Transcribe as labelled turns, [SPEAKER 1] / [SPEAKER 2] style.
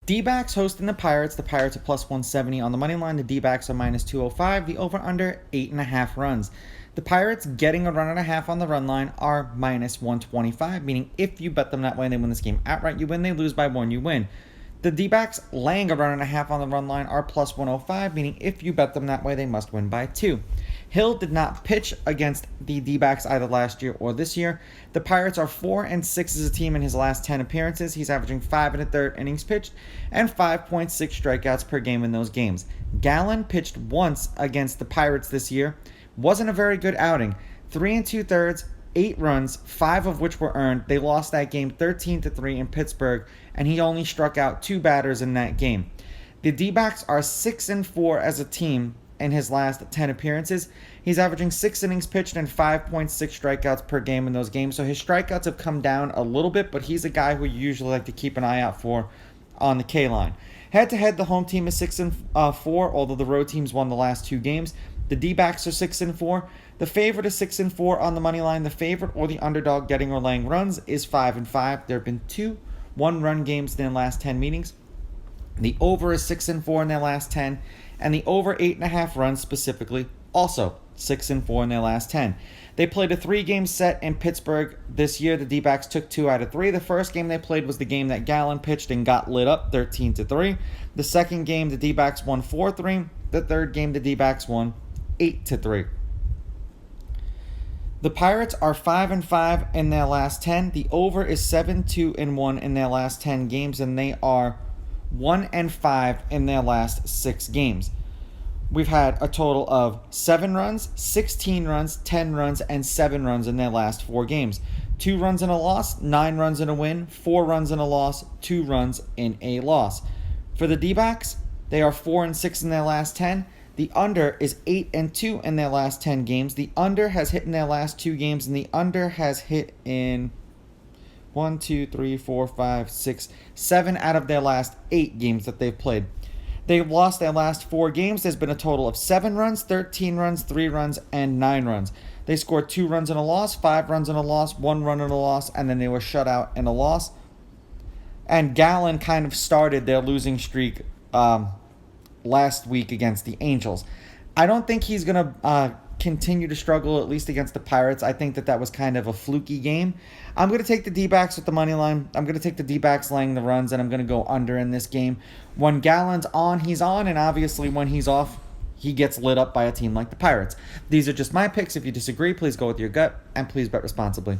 [SPEAKER 1] D-backs hosting the Pirates. The Pirates are plus 170 on the money line. The D-backs are minus 205. The over-under 8.5 runs. The Pirates getting a run and a half on the run line are minus 125, meaning if you bet them that way and they win this game outright, you win. They lose by one, you win. The D-backs laying a run and a half on the run line are plus 105, meaning if you bet them that way, they must win by 2. Hill did not pitch against the D-backs either last year or this year. The Pirates are 4-6 as a team in his last 10 appearances. He's averaging 5 1/3 innings pitched and 5.6 strikeouts per game in those games. Gallen pitched once against the Pirates this year. Wasn't a very good outing. 3 2/3, 8 runs, 5 of which were earned. They lost that game 13-3 in Pittsburgh, and he only struck out 2 batters in that game. The D-backs are 6-4 as a team in his last 10 appearances. He's averaging 6 innings pitched and 5.6 strikeouts per game in those games. So his strikeouts have come down a little bit, but he's a guy who you usually like to keep an eye out for on the K line. Head-to-head, the home team is 6-4, although the road teams won the last 2 games. The D-backs are 6-4. The favorite is 6-4 on the money line. The favorite or the underdog getting or laying runs is 5-5. There have been 2 one-run games in their last 10 meetings. The over is 6-4 in their last 10, and the over 8.5 runs specifically also 6-4 in their last 10. They played a 3-game set in Pittsburgh this year. The D-backs took 2 out of 3. The first game they played was the game that Gallen pitched and got lit up 13-3. The second game, the D-backs won 4-3. The third game, the D-backs won 8-3. The Pirates are 5-5 in their last 10. The over is 7-2-1 in their last 10 games, and they are 1-5 in their last 6 games. We've had a total of 7 runs, 16 runs, 10 runs, and 7 runs in their last 4 games. 2 runs in a loss, 9 runs in a win, 4 runs in a loss, 2 runs in a loss. For the D-backs, they are 4-6 in their last 10. The under is 8-2 in their last 10 games. The under has hit in their last 2 games, and the under has hit in 1, 2, 3, 4, 5, 6, 7 out of their last 8 games that they've played. They've lost their last 4 games. There's been a total of 7 runs, 13 runs, 3 runs, and 9 runs. They scored 2 runs in a loss, 5 runs in a loss, 1 run in a loss, and then they were shut out in a loss. And Gallen kind of started their losing streak last week against the Angels. I don't think he's going to continue to struggle, at least against the Pirates. I think that was kind of a fluky game. I'm going to take the D-backs with the money line. I'm going to take the D-backs laying the runs, and I'm going to go under in this game. When Gallen's on, he's on, and obviously when he's off, he gets lit up by a team like the Pirates. These are just my picks. If you disagree, please go with your gut, and please bet responsibly.